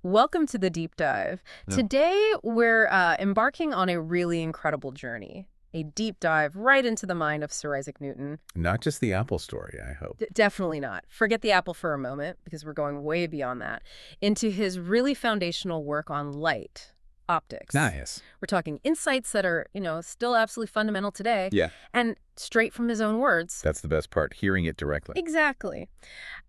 Welcome to the deep dive. Yeah. Today, we're embarking on a really incredible journey, a deep dive right into the mind of Sir Isaac Newton. Not just the Apple story, I hope. Definitely not. Forget the apple for a moment, because we're going way beyond that, into his really foundational work on light, optics. Nice. We're talking insights that are, still absolutely fundamental today. Yeah. And straight from his own words. That's the best part, hearing it directly. Exactly.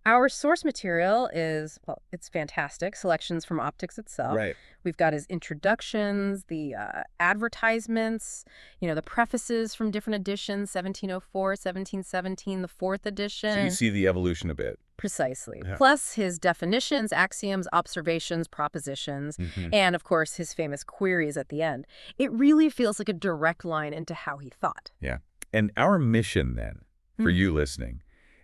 Our source material is, well, it's fantastic. Selections from Opticks itself. Right. We've got his introductions, the advertisements, the prefaces from different editions, 1704, 1717, the fourth edition. So you see the evolution a bit. Precisely. Yeah. Plus his definitions, axioms, observations, propositions, and, of course, his famous queries at the end. It really feels like a direct line into how he thought. Yeah. And our mission then, for you listening,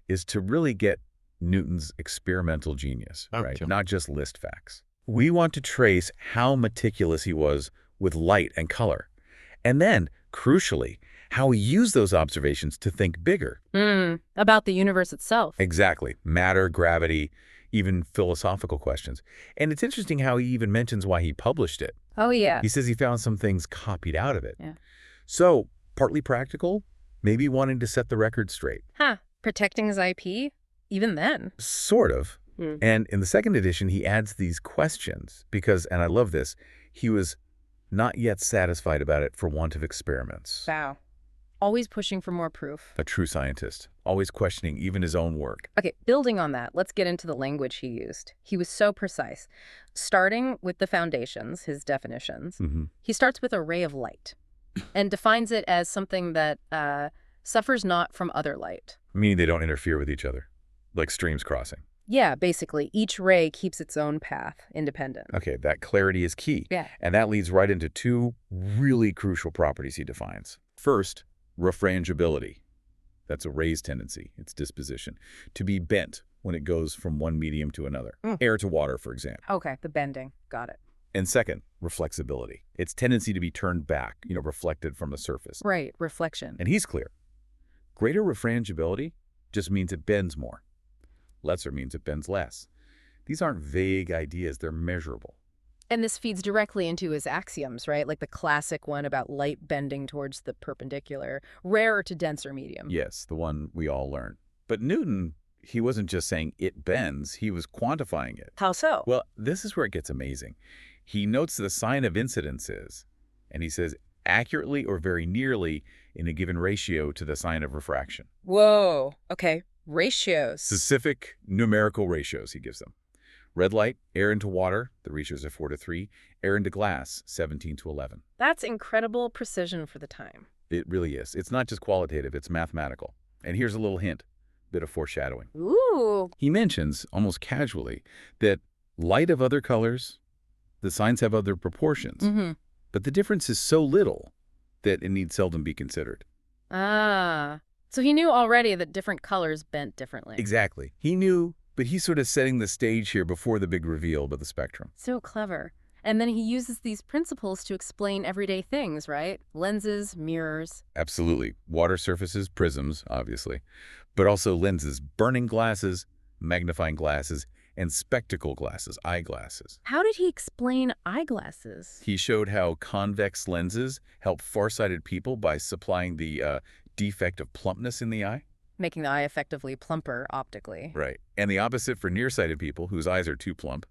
is to really get Newton's experimental genius, right? Not just list facts. We want to trace how meticulous he was with light and color. And then, crucially, how he used those observations to think bigger. About the universe itself. Exactly. Matter, gravity, even philosophical questions. And it's interesting how he even mentions why he published it. Oh, yeah. He says he found some things copied out of it. Yeah. So, partly practical, maybe wanting to set the record straight. Protecting his IP? Even then. Sort of. And in the second edition, he adds these questions because, and I love this, he was not yet satisfied about it for want of experiments. Wow. Always pushing for more proof. A true scientist, always questioning even his own work. Okay, building on that, let's get into the language he used. He was so precise. Starting with the foundations, his definitions, he starts with a ray of light and defines it as something that suffers not from other light. Meaning they don't interfere with each other, like streams crossing. Yeah, basically, each ray keeps its own path, independent. Okay, that clarity is key. Yeah. And that leads right into two really crucial properties he defines. First, refrangibility. That's a ray's tendency, its disposition, to be bent when it goes from one medium to another. Air to water, for example. Okay, the bending. Got it. And second, reflexibility. Its tendency to be turned back, reflected from the surface. Right, reflection. And he's clear. Greater refrangibility just means it bends more. Lesser means it bends less. These aren't vague ideas, they're measurable. And this feeds directly into his axioms, right? Like the classic one about light bending towards the perpendicular, rarer to denser medium. Yes, the one we all learn. But Newton, he wasn't just saying it bends, he was quantifying it. How so? Well, this is where it gets amazing. He notes the sign of incidence is, and he says accurately or very nearly in a given ratio to the sign of refraction. Whoa. Okay. Ratios. Specific numerical ratios he gives them. Red light, air into water, the ratios are 4:3. Air into glass, 17:11. That's incredible precision for the time. It really is. It's not just qualitative, it's mathematical. And here's a little hint, bit of foreshadowing. Ooh. He mentions, almost casually, that light of other colors, the signs have other proportions. But the difference is so little that it need seldom be considered. So he knew already that different colors bent differently. Exactly. He knew, but he's sort of setting the stage here before the big reveal about the spectrum. So clever. And then he uses these principles to explain everyday things, right? Lenses, mirrors. Absolutely. Water surfaces, prisms, obviously, but also lenses, burning glasses, magnifying glasses, and spectacle glasses, eyeglasses. How did he explain eyeglasses? He showed how convex lenses help farsighted people by supplying the defect of plumpness in the eye. Making the eye effectively plumper optically. Right. And the opposite for nearsighted people whose eyes are too plump.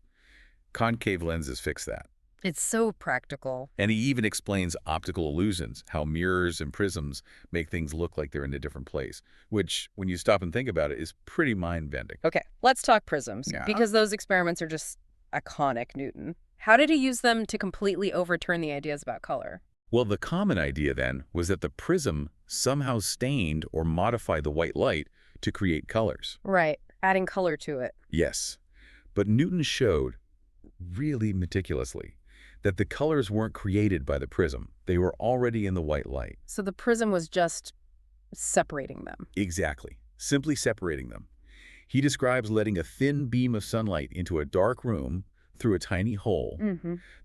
Concave lenses fix that. It's so practical. And he even explains optical illusions, how mirrors and prisms make things look like they're in a different place, which, when you stop and think about it, is pretty mind-bending. Okay, let's talk prisms, Yeah. because those experiments are just iconic, Newton. How did he use them to completely overturn the ideas about color? Well, the common idea then was that the prism somehow stained or modified the white light to create colors. Right, adding color to it. Yes, but Newton showed, really meticulously, that the colors weren't created by the prism. They were already in the white light. So the prism was just separating them. Exactly, simply separating them. He describes letting a thin beam of sunlight into a dark room through a tiny hole,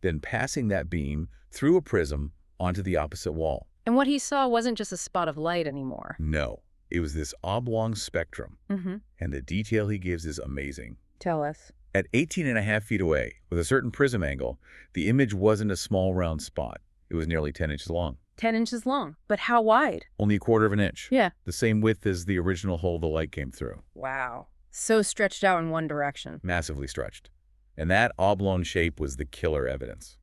then passing that beam through a prism onto the opposite wall. And what he saw wasn't just a spot of light anymore. No, it was this oblong spectrum. And the detail he gives is amazing. Tell us. At 18.5 feet away, with a certain prism angle, the image wasn't a small round spot. It was nearly 10 inches long. 10 inches long. But how wide? Only a quarter of an inch. Yeah. The same width as the original hole the light came through. Wow. So stretched out in one direction. Massively stretched. And that oblong shape was the killer evidence.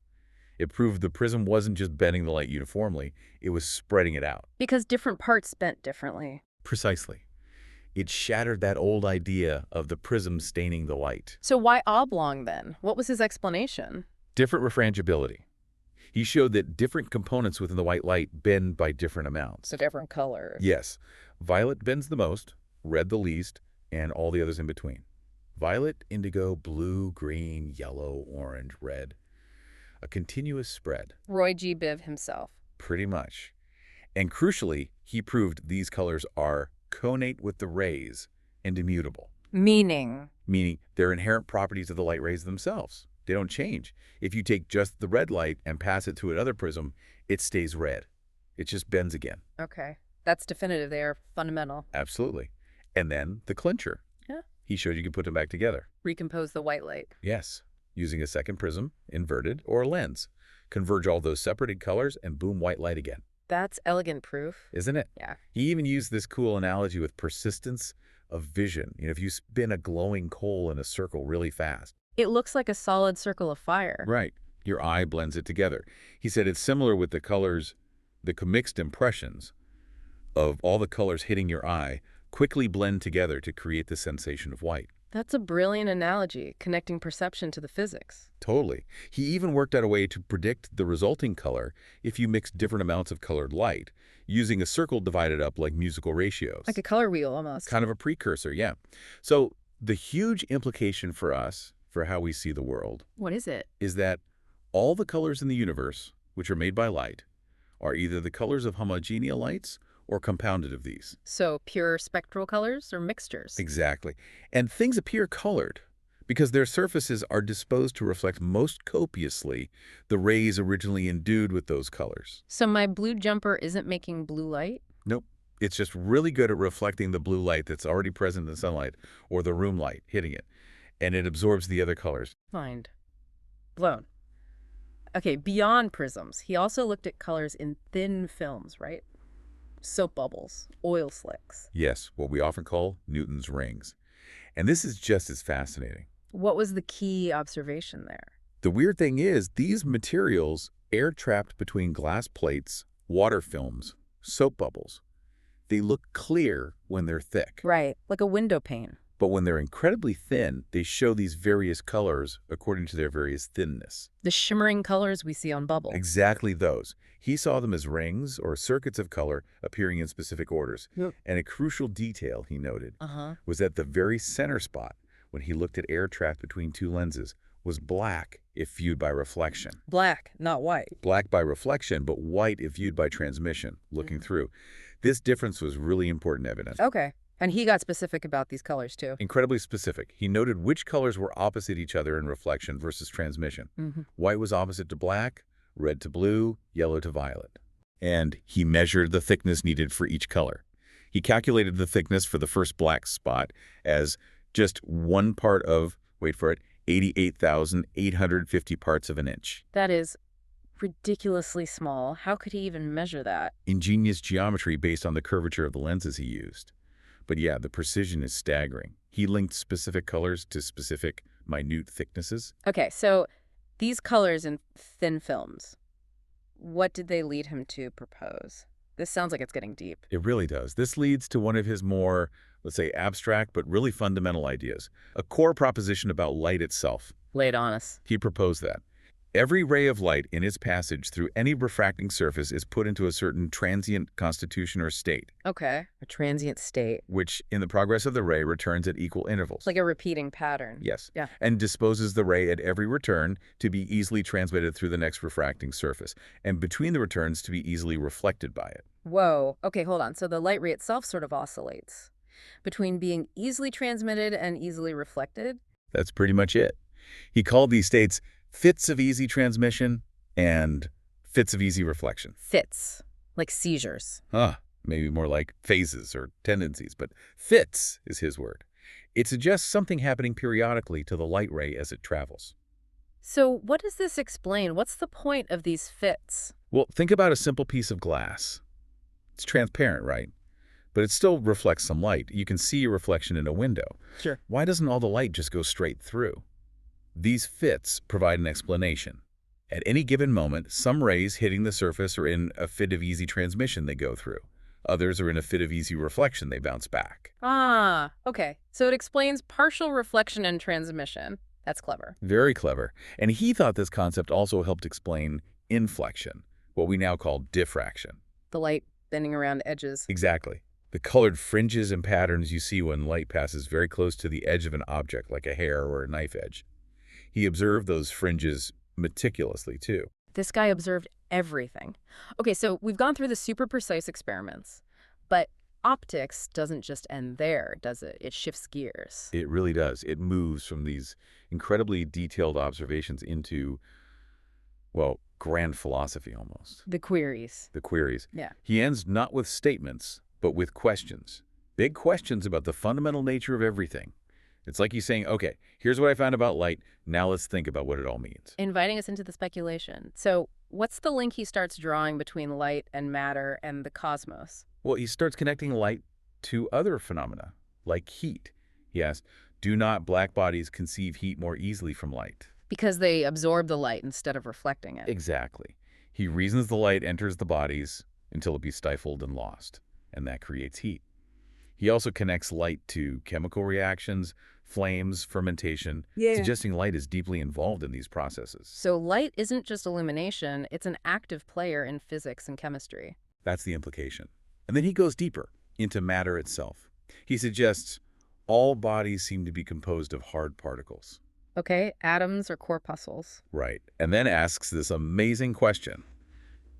It proved the prism wasn't just bending the light uniformly, it was spreading it out. Because different parts bent differently. Precisely. It shattered that old idea of the prism staining the light. So why oblong then? What was his explanation? Different refrangibility. He showed that different components within the white light bend by different amounts. So different colors. Yes. Violet bends the most, red the least, and all the others in between. Violet, indigo, blue, green, yellow, orange, red. A continuous spread. Roy G. Biv himself. Pretty much. And crucially, he proved these colors are connate with the rays and immutable. Meaning? Meaning they're inherent properties of the light rays themselves. They don't change. If you take just the red light and pass it through another prism, it stays red. It just bends again. Okay. That's definitive. They are fundamental. Absolutely. And then the clincher. Yeah. He showed you could put them back together. Recompose the white light. Yes. Using a second prism, inverted, or a lens. Converge all those separated colors and boom, white light again. That's elegant proof. Isn't it? Yeah. He even used this cool analogy with persistence of vision. If you spin a glowing coal in a circle really fast. It looks like a solid circle of fire. Right. Your eye blends it together. He said it's similar with the colors, the commixed impressions of all the colors hitting your eye quickly blend together to create the sensation of white. That's a brilliant analogy, connecting perception to the physics. Totally. He even worked out a way to predict the resulting color if you mix different amounts of colored light, using a circle divided up like musical ratios. Like a color wheel, almost. Kind of a precursor, yeah. So the huge implication for us, for how we see the world, What is it? is that all the colors in the universe, which are made by light, are either the colors of homogeneous lights or compounded of these. So pure spectral colors or mixtures? Exactly. And things appear colored because their surfaces are disposed to reflect most copiously the rays originally endued with those colors. So my blue jumper isn't making blue light? Nope. It's just really good at reflecting the blue light that's already present in the sunlight or the room light hitting it. And it absorbs the other colors. Mind blown. Okay, beyond prisms, he also looked at colors in thin films, right? Soap bubbles, oil slicks. Yes, what we often call Newton's rings. And this is just as fascinating. What was the key observation there? The weird thing is, these materials, air-trapped between glass plates, water films, soap bubbles, they look clear when they're thick. Right, like a window pane. But when they're incredibly thin, they show these various colors according to their various thinness. The shimmering colors we see on bubbles. Exactly those. He saw them as rings or circuits of color appearing in specific orders. Yep. And a crucial detail, he noted, was that the very center spot, when he looked at air trapped between two lenses, was black if viewed by reflection. Black, not white. Black by reflection, but white if viewed by transmission, looking through. This difference was really important evidence. Okay. And he got specific about these colors, too. Incredibly specific. He noted which colors were opposite each other in reflection versus transmission. White was opposite to black, red to blue, yellow to violet. And he measured the thickness needed for each color. He calculated the thickness for the first black spot as just 1 part of, wait for it, 88,850 parts of an inch. That is ridiculously small. How could he even measure that? Ingenious geometry based on the curvature of the lenses he used. But yeah, the precision is staggering. He linked specific colors to specific minute thicknesses. Okay, so these colors in thin films, what did they lead him to propose? This sounds like it's getting deep. It really does. This leads to one of his more, let's say, abstract but really fundamental ideas, a core proposition about light itself. Lay it on us. He proposed that every ray of light in its passage through any refracting surface is put into a certain transient constitution or state. Okay, a transient state. Which, in the progress of the ray, returns at equal intervals. Like a repeating pattern. Yes. Yeah. And disposes the ray at every return to be easily transmitted through the next refracting surface, and between the returns to be easily reflected by it. Whoa. Okay, hold on. So the light ray itself sort of oscillates between being easily transmitted and easily reflected? That's pretty much it. He called these states fits of easy transmission and fits of easy reflection. Fits, like seizures. Maybe more like phases or tendencies, but fits is his word. It suggests something happening periodically to the light ray as it travels. So what does this explain? What's the point of these fits? Well, think about a simple piece of glass. It's transparent, right? But it still reflects some light. You can see a reflection in a window. Sure. Why doesn't all the light just go straight through? These fits provide an explanation. At any given moment, some rays hitting the surface are in a fit of easy transmission they go through. Others are in a fit of easy reflection they bounce back. Ah, okay. So it explains partial reflection and transmission. That's clever. Very clever. And he thought this concept also helped explain inflection, what we now call diffraction. The light bending around edges. Exactly. The colored fringes and patterns you see when light passes very close to the edge of an object, like a hair or a knife edge. He observed those fringes meticulously, too. This guy observed everything. Okay, so we've gone through the super precise experiments, but optics doesn't just end there, does it? It shifts gears. It really does. It moves from these incredibly detailed observations into, well, grand philosophy almost. The queries. The queries. Yeah. He ends not with statements, but with questions. Big questions about the fundamental nature of everything. It's like he's saying, okay, here's what I found about light. Now let's think about what it all means. Inviting us into the speculation. So what's the link he starts drawing between light and matter and the cosmos? Well, he starts connecting light to other phenomena, like heat. He asks, do not black bodies conceive heat more easily from light? Because they absorb the light instead of reflecting it. Exactly. He reasons the light enters the bodies until it be stifled and lost, and that creates heat. He also connects light to chemical reactions, flames, fermentation, suggesting light is deeply involved in these processes. So light isn't just illumination, it's an active player in physics and chemistry. That's the implication. And then he goes deeper into matter itself. He suggests all bodies seem to be composed of hard particles. Okay, atoms or corpuscles. Right. And then asks this amazing question.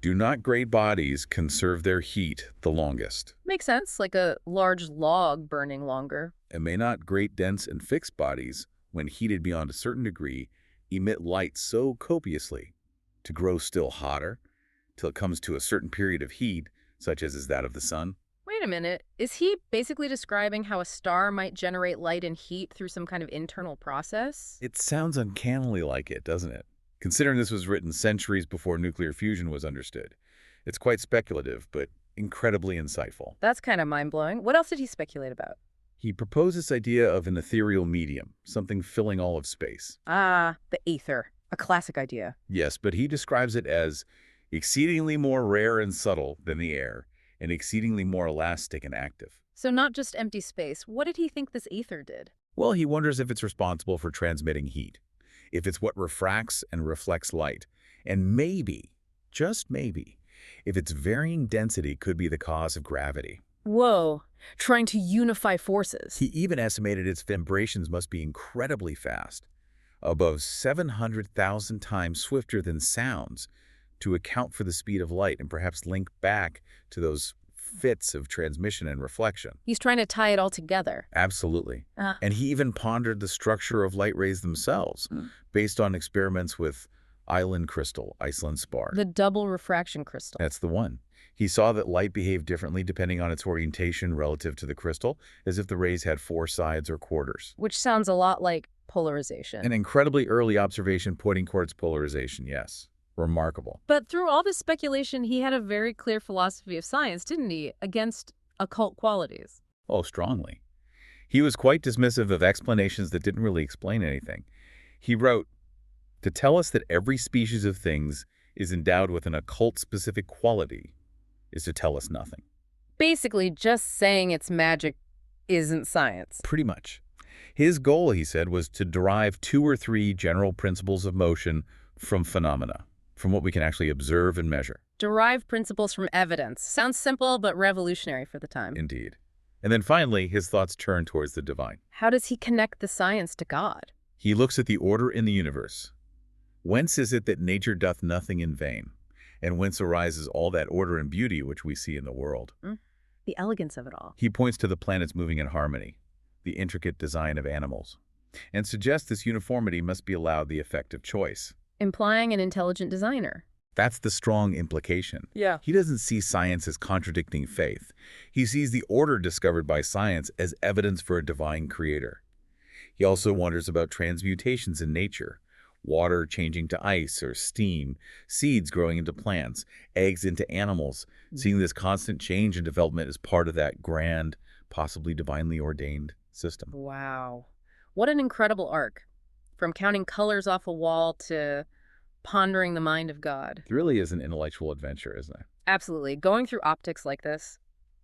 Do not great bodies conserve their heat the longest? Makes sense, like a large log burning longer. And may not great dense and fixed bodies, when heated beyond a certain degree, emit light so copiously to grow still hotter till it comes to a certain period of heat, such as is that of the sun? Wait a minute, is he basically describing how a star might generate light and heat through some kind of internal process? It sounds uncannily like it, doesn't it? Considering this was written centuries before nuclear fusion was understood. It's quite speculative, but incredibly insightful. That's kind of mind-blowing. What else did he speculate about? He proposed this idea of an ethereal medium, something filling all of space. Ah, the ether. A classic idea. Yes, but he describes it as exceedingly more rare and subtle than the air, and exceedingly more elastic and active. So not just empty space. What did he think this ether did? Well, he wonders if it's responsible for transmitting heat, if it's what refracts and reflects light, and maybe, just maybe, if its varying density could be the cause of gravity. Whoa, trying to unify forces. He even estimated its vibrations must be incredibly fast, above 700,000 times swifter than sounds, to account for the speed of light and perhaps link back to those fits of transmission and reflection. He's trying to tie it all together. Absolutely. And he even pondered the structure of light rays themselves, based on experiments with Island crystal, Iceland spar. The double refraction crystal. That's the one. He saw that light behaved differently depending on its orientation relative to the crystal, as if the rays had 4 sides or quarters. Which sounds a lot like polarization. An incredibly early observation pointing towards polarization, yes. Remarkable. But through all this speculation, he had a very clear philosophy of science, didn't he, against occult qualities? Oh, strongly. He was quite dismissive of explanations that didn't really explain anything. He wrote, to tell us that every species of things is endowed with an occult-specific quality is to tell us nothing. Basically, just saying it's magic isn't science. Pretty much. His goal, he said, was to derive 2 or 3 general principles of motion from phenomena, from what we can actually observe and measure. Derive principles from evidence. Sounds simple, but revolutionary for the time. Indeed. And then finally, his thoughts turn towards the divine. How does he connect the science to God? He looks at the order in the universe. Whence is it that nature doth nothing in vain? And whence arises all that order and beauty which we see in the world? The elegance of it all. He points to the planets moving in harmony, the intricate design of animals, and suggests this uniformity must be allowed the effect of choice. Implying an intelligent designer. That's the strong implication. Yeah. He doesn't see science as contradicting faith. He sees the order discovered by science as evidence for a divine creator. He also wonders about transmutations in nature. Water changing to ice or steam, seeds growing into plants, eggs into animals. Seeing this constant change and development as part of that grand, possibly divinely ordained system. Wow. What an incredible arc. From counting colors off a wall to pondering the mind of God. It really is an intellectual adventure, isn't it? Absolutely. Going through optics like this,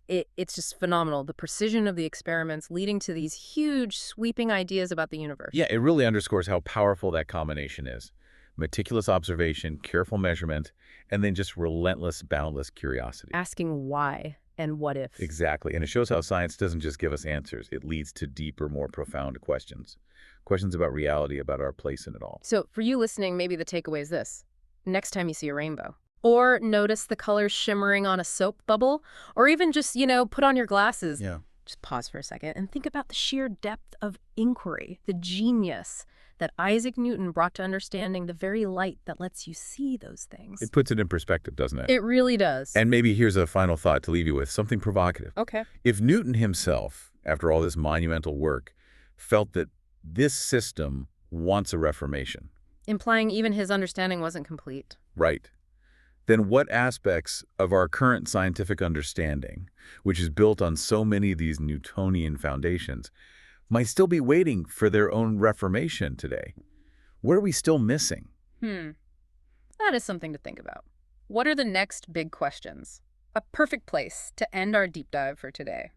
it's just phenomenal. The precision of the experiments leading to these huge, sweeping ideas about the universe. Yeah, it really underscores how powerful that combination is. Meticulous observation, careful measurement, and then just relentless, boundless curiosity. Asking why and what if. Exactly, and it shows how science doesn't just give us answers. It leads to deeper, more profound questions. Questions about reality, about our place in it all. So for you listening, maybe the takeaway is this. Next time you see a rainbow, or notice the colors shimmering on a soap bubble, or even just, put on your glasses. Yeah. Just pause for a second and think about the sheer depth of inquiry, the genius that Isaac Newton brought to understanding the very light that lets you see those things. It puts it in perspective, doesn't it? It really does. And maybe here's a final thought to leave you with, something provocative. Okay. If Newton himself, after all this monumental work, felt that this system wants a reformation. Implying even his understanding wasn't complete. Right. Then what aspects of our current scientific understanding, which is built on so many of these Newtonian foundations, might still be waiting for their own reformation today? What are we still missing? That is something to think about. What are the next big questions? A perfect place to end our deep dive for today.